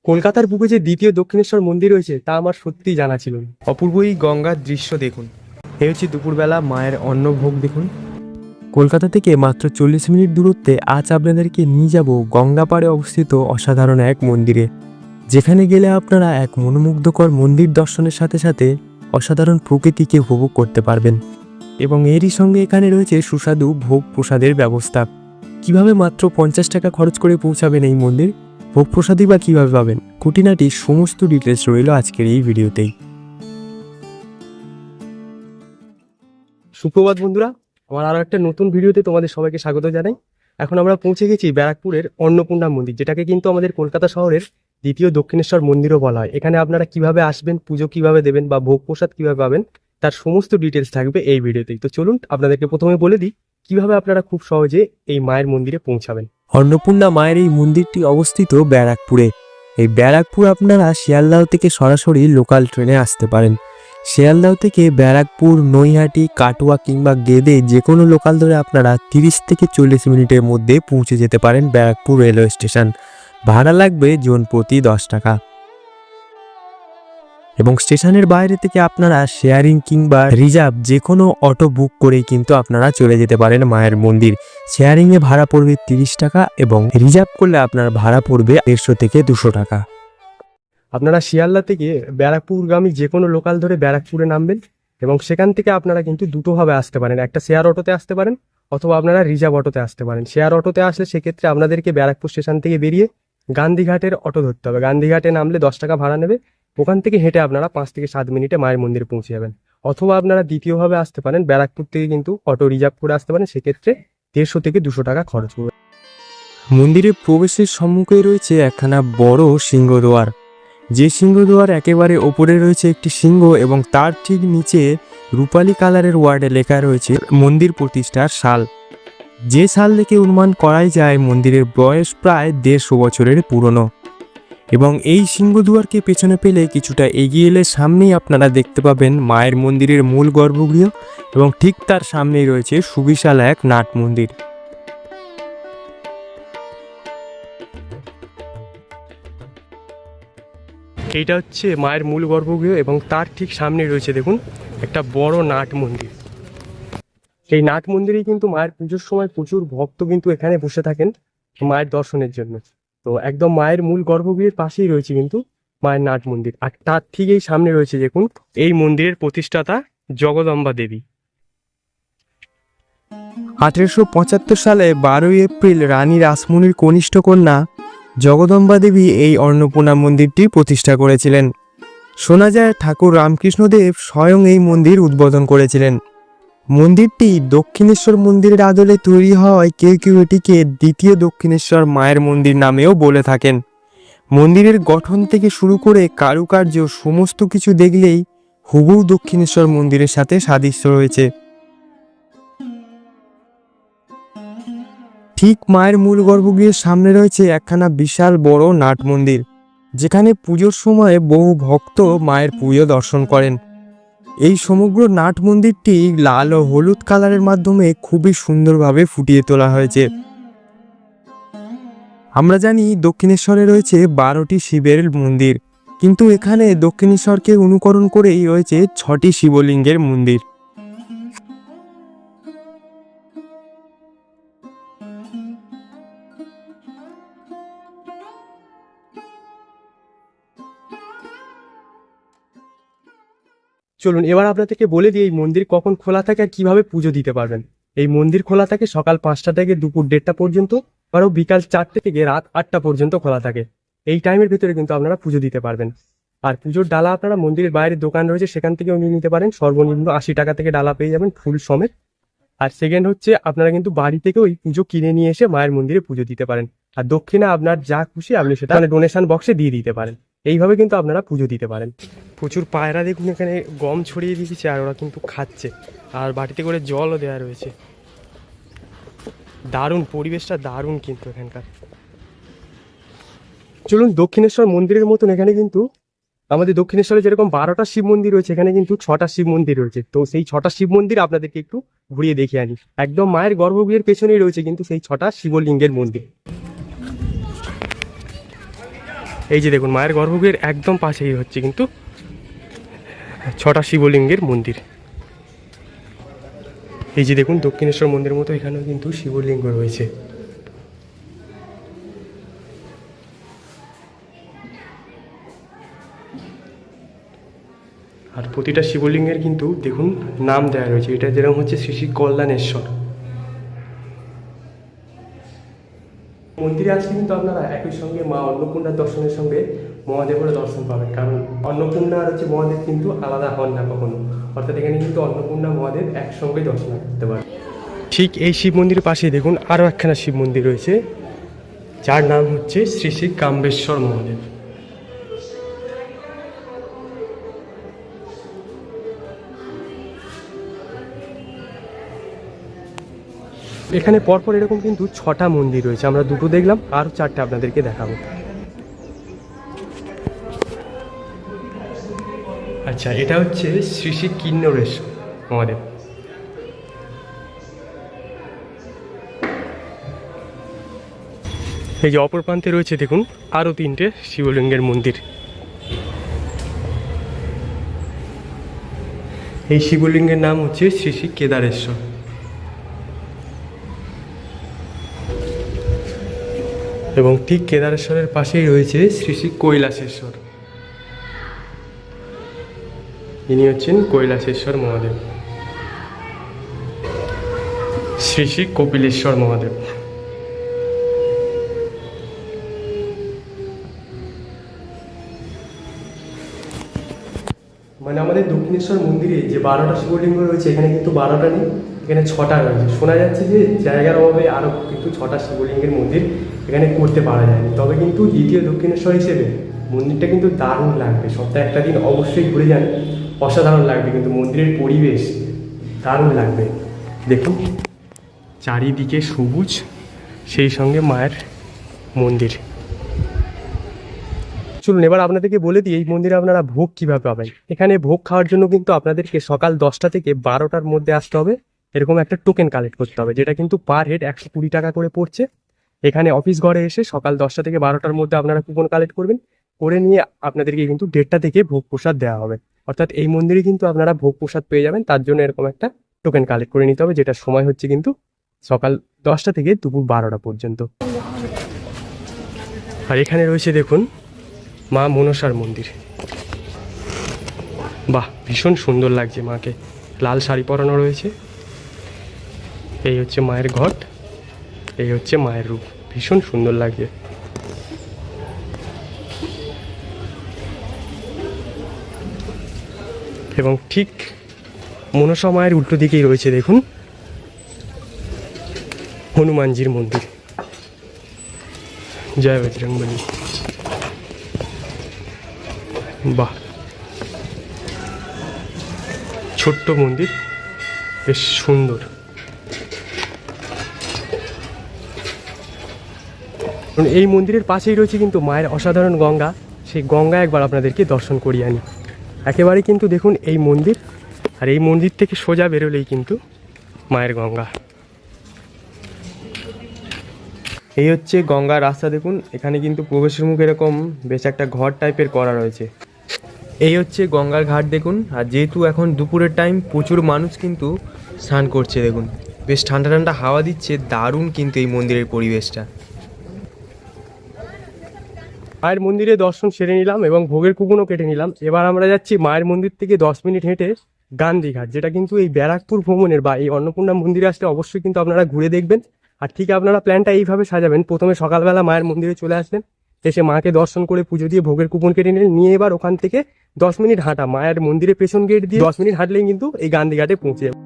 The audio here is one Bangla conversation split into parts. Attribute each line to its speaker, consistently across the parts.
Speaker 1: কলকাতার বুকে যে দ্বিতীয় দক্ষিণেশ্বর মন্দির রয়েছে তা আমার সত্যিই জানা ছিল না। অপূর্ব এই গঙ্গার দৃশ্য দেখুন। এই হচ্ছে দুপুরবেলা মায়ের অন্নভোগ দেখুন। কলকাতা থেকে মাত্র 40 মিনিট দূরত্বে আজ আপনাদেরকে নিয়ে যাব গঙ্গা পাড়ে অবস্থিত অসাধারণ এক মন্দিরে, যেখানে গেলে আপনারা এক মনোমুগ্ধকর মন্দির দর্শনের সাথে সাথে অসাধারণ প্রকৃতিকে উপভোগ করতে পারবেন। এবং এরই সঙ্গে এখানে রয়েছে সুস্বাদু ভোগ প্রসাদের ব্যবস্থা। কিভাবে মাত্র 50 টাকা খরচ করে পৌঁছাবেন এই মন্দির, ভোগ প্রসাদই বা কীভাবে পাবেন, খুঁটিনাটি সমস্ত ডিটেলস রইল আজকের এই ভিডিওতেই। সুপ্রভাত বন্ধুরা, আমার আরও একটা নতুন ভিডিওতে তোমাদের সবাইকে স্বাগত জানাই। এখন আমরা পৌঁছে গেছি ব্যারাকপুরের অন্নপূর্ণা মন্দির, যেটাকে কিন্তু আমাদের কলকাতা শহরের দ্বিতীয় দক্ষিণেশ্বর মন্দিরও বলা হয়। এখানে আপনারা কিভাবে আসবেন, পুজো কিভাবে দেবেন বা ভোগ প্রসাদ কিভাবে পাবেন, তার সমস্ত ডিটেলস থাকবে এই ভিডিওতেই। তো চলুন আপনাদেরকে প্রথমে বলে দিই কিভাবে আপনারা খুব সহজে এই মায়ের মন্দিরে পৌঁছাবেন। অন্নপূর্ণা মায়ের এই মন্দিরটি অবস্থিত ব্যারাকপুরে। এই ব্যারাকপুর আপনারা শিয়ালদাহ থেকে সরাসরি লোকাল ট্রেনে আসতে পারেন। শিয়ালদাহ থেকে ব্যারাকপুর, নৈহাটি, কাটোয়া কিংবা গেদে যে কোনো লোকাল ধরে আপনারা 30 থেকে 40 মিনিটের মধ্যে পৌঁছে যেতে পারেন ব্যারাকপুর রেলওয়ে স্টেশন। ভাড়া লাগবে জন প্রতি 10 টাকা। এবং স্টেশনের বাইরে থেকে আপনারা শেয়ারিং কিংবা রিজার্ভ যে কোনো অটো বুক করেই কিন্তু আপনারা চলে যেতে পারেন মায়ের মন্দির। শেয়ারিংয়ে ভাড়া পড়বে 30 টাকা এবং রিজার্ভ করলে আপনার ভাড়া পড়বে 150 থেকে 200 টাকা। আপনারা শিয়ালদা থেকে ব্যারাকপুরগামী যে কোনো লোকাল ধরে ব্যারাকপুরে নামবেন এবং সেখান থেকে আপনারা কিন্তু দুটোভাবে আসতে পারেন। একটা শেয়ার অটোতে আসতে পারেন অথবা আপনারা রিজার্ভ অটোতে আসতে পারেন। শেয়ার অটোতে আসলে সেক্ষেত্রে আপনাদেরকে ব্যারাকপুর স্টেশন থেকে বেরিয়ে গান্ধীঘাটের অটো ধরতে হবে। গান্ধীঘাটে নামলে 10 টাকা ভাড়া নেবে। ওখান থেকে হেঁটে আপনারা 5 থেকে 7 মিনিটে মায়ের মন্দিরে পৌঁছে যাবেন। অথবা আপনারা দ্বিতীয়ভাবে আসতে পারেন, ব্যারাকপুর থেকে কিন্তু অটো রিজার্ভ করে আসতে পারেন। সেক্ষেত্রে 150 থেকে 200 টাকা খরচ পড়বে। মন্দিরের প্রবেশের সম্মুখে রয়েছে একখানা বড় সিংহদ্বার। যে সিংহদ্বার একেবারে ওপরে রয়েছে একটি সিংহ এবং তার ঠিক নিচে রূপালী কালারের ওয়ার্ডে লেখা রয়েছে মন্দির প্রতিষ্ঠার সাল। যে সাল দেখে অনুমান করাই যায় মন্দিরের বয়স প্রায় 150 বছরের পুরনো। এবং এই সিংহদুয়ারকে পেছনে পেলে কিছুটা এগিয়ে এলে সামনেই আপনারা দেখতে পাবেন মায়ের মন্দিরের মূল গর্ভগৃহ এবং ঠিক তার সামনেই রয়েছে সুবিশাল এক নাট মন্দির। এইটা হচ্ছে মায়ের মূল গর্ভগৃহ এবং তার ঠিক সামনে রয়েছে দেখুন একটা বড় নাট মন্দির। এই নাট মন্দিরেই কিন্তু মায়ের পুজোর সময় প্রচুর ভক্ত কিন্তু এখানে বসে থাকেন মায়ের দর্শনের জন্য। তো একদম মায়ের মূল গর্ভগৃহের পাশেই রয়েছে কিন্তু মায়ের নাট মন্দির। আর তার ঠিক এই সামনে রয়েছে দেখুন এই মন্দিরের প্রতিষ্ঠাতা জগদম্বা দেবী। 1875 সালে 12 এপ্রিল রানী রাসমণির কনিষ্ঠ কন্যা জগদম্বা দেবী এই অন্নপূর্ণা মন্দিরটি প্রতিষ্ঠা করেছিলেন। শোনা যায় ঠাকুর রামকৃষ্ণদেব স্বয়ং এই মন্দির উদ্বোধন করেছিলেন। মন্দিরটি দক্ষিণেশ্বর মন্দিরের আদলে তৈরি হওয়ায় কেউ কেউ এটিকে দ্বিতীয় দক্ষিণেশ্বর মায়ের মন্দির নামেও বলে থাকেন। মন্দিরের গঠন থেকে শুরু করে কারুকার্য সমস্ত কিছু দেখলেই হুবহু দক্ষিণেশ্বর মন্দিরের সাথে সাদৃশ্য রয়েছে। ঠিক মায়ের মূল গর্ভগৃহের সামনে রয়েছে একখানা বিশাল বড় নাট মন্দির, যেখানে পুজোর সময় বহু ভক্ত মায়ের পুজো দর্শন করেন। এই সমগ্র নাট মন্দিরটি লাল ও হলুদ কালারের মাধ্যমে খুবই সুন্দরভাবে ফুটিয়ে তোলা হয়েছে। আমরা জানি দক্ষিণেশ্বরে রয়েছে 12টি শিবের মন্দির, কিন্তু এখানে দক্ষিণেশ্বরকে অনুকরণ করেই রয়েছে 6টি শিবলিঙ্গের মন্দির। চলুন এবার আপনাদেরকে বলে দিই এই মন্দির কখন খোলা থাকে আর কিভাবে পুজো দিতে পারবেন। এই মন্দির খোলা থাকে সকাল 5টা থেকে দুপুর 1:30টা পর্যন্ত, আরও বিকাল 4টে থেকে রাত 8টা পর্যন্ত খোলা থাকে। এই টাইমের ভিতরে কিন্তু আপনারা পুজো দিতে পারবেন। আর পুজোর ডালা আপনারা মন্দিরের বাইরে দোকান রয়েছে সেখান থেকেও নিয়ে নিতে পারেন। সর্বনিম্ন 80 টাকা থেকে ডালা পেয়ে যাবেন ফুল সমেত। আর সেকেন্ড হচ্ছে আপনারা কিন্তু বাড়ি থেকেও এই পুজো কিনে নিয়ে এসে মায়ের মন্দিরে পুজো দিতে পারেন। আর দক্ষিণা আপনার যা খুশি আপনি সেটা ডোনেশন বক্সে দিয়ে দিতে পারেন। এইভাবে কিন্তু আপনারা পুজো দিতে পারেন। প্রচুর পায়রা দেখুন এখানে গম ছড়িয়ে দিয়েছে আর ওরা কিন্তু খাচ্ছে, আর বাটিতে করে জলও দেওয়া রয়েছে। দারুণ পরিবেশটা, দারুণ কিন্তু এখানকার। চলুন দক্ষিণেশ্বর মন্দিরের মতন এখানে কিন্তু আমাদের দক্ষিণেশ্বরে যেরকম 12টা শিব মন্দির রয়েছে, এখানে কিন্তু 6টা শিব মন্দির রয়েছে। তো সেই 6টা শিব মন্দির আপনাদেরকে একটু ঘুরিয়ে দেখিয়ে আনি। একদম মায়ের গর্ভগৃহের পেছনেই রয়েছে কিন্তু সেই 6টা শিবলিঙ্গের মন্দির।
Speaker 2: এই যে দেখুন মায়ের গর্ভগৃহের একদম পাশেই হচ্ছে কিন্তু 6টা শিবলিঙ্গের মন্দির। এই যে দেখুন দক্ষিণেশ্বর মন্দিরের মতো এখানেও কিন্তু শিবলিঙ্গ রয়েছে। আর প্রতিটা শিবলিঙ্গের কিন্তু দেখুন নাম দেওয়া রয়েছে। এটা যেরকম হচ্ছে শ্রী শ্রী কল্যাণেশ্বর। মন্দিরে আসলে কিন্তু আপনারা একই সঙ্গে মা অন্নপূর্ণার দর্শনের সঙ্গে মহাদেবেরও দর্শন পাবেন, কারণ অন্নপূর্ণা আর হচ্ছে মহাদেব কিন্তু আলাদা হন না কখনো। অর্থাৎ এখানে কিন্তু অন্নপূর্ণা মহাদেব একসঙ্গে দর্শন করতে পারে। ঠিক এই শিব মন্দিরের পাশেই দেখুন আরও একখানা শিব মন্দির রয়েছে, যার নাম হচ্ছে শ্রী শ্রী কাম্বেশ্বর মহাদেব। এখানে পরপর এরকম কিন্তু 6টা মন্দির রয়েছে, আমরা 2টো দেখলাম, আর 4টে আপনাদেরকে দেখাবো। আচ্ছা, এটা হচ্ছে শ্রী শ্রী কিন্নরেশ্বর মহাদেব। এই যে অপর প্রান্তে রয়েছে দেখুন আরও 3টে শিবলিঙ্গের মন্দির। এই শিবলিঙ্গের নাম হচ্ছে শ্রী শ্রী কেদারেশ্বর। এবং ঠিক কেদারেশ্বরের পাশেই রয়েছে শ্রী শ্রী কৈলাসেশ্বর। ইনি হচ্ছেন কৈলাসেশ্বর মহাদেব। শ্রী শ্রী কপিলেশ্বর মহাদেব। মানে আমাদের দক্ষিণেশ্বর মন্দিরে যে 12টা শিবলিঙ্গ রয়েছে, এখানে কিন্তু 12টা নেই, এখানে 6টা রয়েছে। শোনা যাচ্ছে যে জায়গার অভাবে আরও কিন্তু 6টা শিবলিঙ্গের মন্দির এখানে করতে পারা যায়নি। তবে কিন্তু দ্বিতীয় দক্ষিণেশ্বর হিসেবে মন্দিরটা কিন্তু দারুণ লাগবে। সপ্তাহে একটা দিন অবশ্যই ঘুরে যান, অসাধারণ লাগবে। কিন্তু মন্দিরের পরিবেশ দারুণ লাগবে। দেখুন চারিদিকে সবুজ, সেই সঙ্গে মায়ের মন্দির। চলুন এবার আপনাদেরকে বলে দিই এই মন্দিরে আপনারা ভোগ কীভাবে পাবেন। এখানে ভোগ খাওয়ার জন্য কিন্তু আপনাদেরকে সকাল 10টা থেকে 12টার মধ্যে আসতে হবে। এরকম একটা টোকেন কালেক্ট করতে হবে, যেটা কিন্তু পার হেড 120 টাকা করে পড়ছে। এখানে অফিস ঘরে এসে সকাল 10টা থেকে 12টার মধ্যে আপনারা কুপন কালেক্ট করবেন, করে নিয়ে আপনাদেরকে কিন্তু 1:30টা থেকে ভোগ প্রসাদ দেওয়া হবে। অর্থাৎ এই মন্দিরে কিন্তু আপনারা ভোগ প্রসাদ পেয়ে যাবেন। তার জন্য এরকম একটা টোকেন কালেক্ট করে নিতে হবে, যেটার সময় হচ্ছে কিন্তু সকাল 10টা থেকে দুপুর 12টা পর্যন্ত। আর এখানে রয়েছে দেখুন মা মনসার মন্দির। বাহ, ভীষণ সুন্দর লাগছে মাকে। লাল শাড়ি পরানো রয়েছে। এই হচ্ছে মায়ের ঘট, এই হচ্ছে মায়ের রূপ, ভীষণ সুন্দর লাগছে। এবং ঠিক মনসা মায়ের উল্টো দিকেই রয়েছে দেখুন হনুমানজির মন্দির। জয় বজরংবলী। বাহ, ছোট্ট মন্দির, বেশ সুন্দর। এই মন্দিরের পাশেই রয়েছে কিন্তু মায়ের অসাধারণ গঙ্গা। সেই গঙ্গা একবার আপনাদেরকে দর্শন করিয়ে আনি। একেবারে কিন্তু দেখুন এই মন্দির, আর এই মন্দির থেকে সোজা বেরোলেই কিন্তু মায়ের গঙ্গা। এই হচ্ছে গঙ্গার রাস্তা। দেখুন এখানে কিন্তু প্রবেশের মুখ এরকম বেশ একটা ঘর টাইপের করা রয়েছে। এই হচ্ছে গঙ্গার ঘাট দেখুন। আর যেহেতু এখন দুপুরের টাইম, প্রচুর মানুষ কিন্তু স্নান করছে। দেখুন বেশ ঠান্ডা ঠান্ডা হাওয়া দিচ্ছে, দারুণ কিন্তু এই মন্দিরের পরিবেশটা। মায়ের মন্দিরে দর্শন সেরে নিলাম এবং ভোগের কুপনও কেটে নিলাম। এবার আমরা যাচ্ছি মায়ের মন্দির থেকে 10 মিনিট হেঁটে গান্ধীঘাট, যেটা কিন্তু এই ব্যারাকপুর ভ্রমণের বা এই অন্নপূর্ণা মন্দিরে আসলে অবশ্যই কিন্তু আপনারা ঘুরে দেখবেন। আর ঠিক আপনারা প্ল্যানটা এইভাবে সাজাবেন, প্রথমে সকালবেলা মায়ের মন্দিরে চলে আসলেন, এসে মাকে দর্শন করে পুজো দিয়ে ভোগের কুপন কেটে নিয়ে এবার ওখান থেকে 10 মিনিট হাঁটা, মায়ের মন্দিরের পেছন গেট দিয়ে 10 মিনিট হাঁটলেই কিন্তু এই গান্ধীঘাটে পৌঁছে যাবে।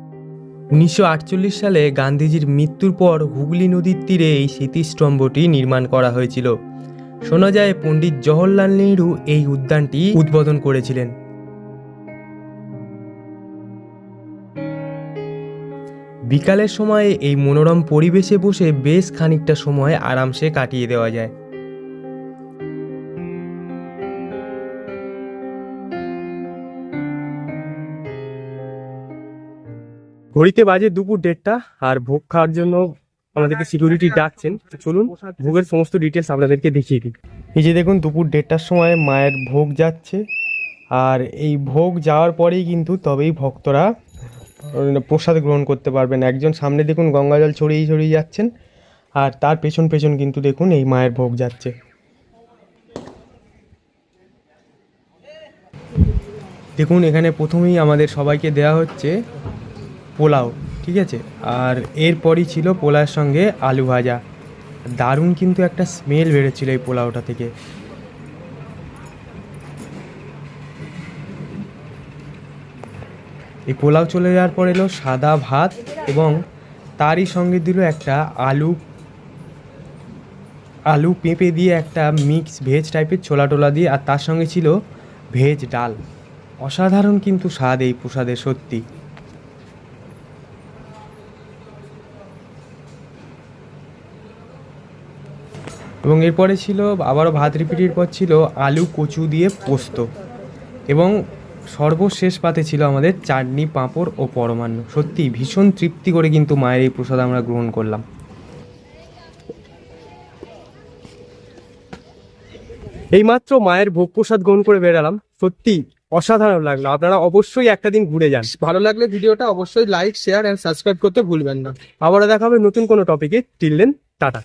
Speaker 2: 1948 সালে গান্ধীজির মৃত্যুর পর হুগলি নদীর তীরে এই স্মৃতিস্তম্ভটি নির্মাণ করা হয়েছিল। শোনা যায় পণ্ডিত জওহরলাল নেহরু এই উদ্যানটি উদ্বোধন করেছিলেন। বিকালের সময় এই মনোরম পরিবেশে বসে বেশ খানিকটা সময় আরামসে কাটিয়ে দেওয়া যায়। ঘড়িতে বাজে দুপুর 1:30, আর ভোগ খাওয়ার জন্য আমাদেরকে সিকিউরিটি ডাকছেন। চলুন ভোগের সমস্ত ডিটেলস আপনাদেরকে দেখিয়ে দিই। এই যে দেখুন দুপুর 1:30টার সময় মায়ের ভোগ যাচ্ছে, আর এই ভোগ যাওয়ার পরেই কিন্তু তবেই ভক্তরা প্রসাদ গ্রহণ করতে পারবেন। একজন সামনে দেখুন গঙ্গা জল ছড়িয়ে ছড়িয়ে যাচ্ছেন, আর তার পেছন পেছন কিন্তু দেখুন এই মায়ের ভোগ যাচ্ছে। দেখুন এখানে প্রথমেই আমাদের সবাইকে দেওয়া হচ্ছে পোলাও, ঠিক আছে, আর এরপরই ছিল পোলাওর সঙ্গে আলু ভাজা। দারুণ কিন্তু একটা স্মেল বেরোচ্ছিল এই পোলাওটা থেকে। এই পোলাও চলে যাওয়ার পর এলো সাদা ভাত, এবং তারই সঙ্গে দিল একটা আলু পেঁপে দিয়ে একটা মিক্স ভেজ টাইপের ছোলা টোলা দিয়ে, আর তার সঙ্গে ছিল ভেজ ডাল। অসাধারণ কিন্তু স্বাদ এই প্রসাদের, সত্যি। এবং এরপরে ছিল আবারও ভাত রিপিটের পর ছিল আলু কচু দিয়ে পোস্ত, এবং সর্বশেষ পাতে ছিল আমাদের চাটনি, পাঁপড় ও পরমান্ন। সত্যি ভীষণ তৃপ্তি করে কিন্তু মায়ের এই প্রসাদ আমরা গ্রহণ করলাম। এইমাত্র মায়ের ভোগ প্রসাদ গ্রহণ করে বেরালাম, সত্যি অসাধারণ লাগলো। আপনারা অবশ্যই একটা দিন ঘুরে যান।
Speaker 3: ভালো লাগলে ভিডিওটা অবশ্যই লাইক, শেয়ার এন্ড সাবস্ক্রাইব করতে ভুলবেন না।
Speaker 2: আবারও দেখা হবে নতুন কোনো টপিকে। Till then, tata.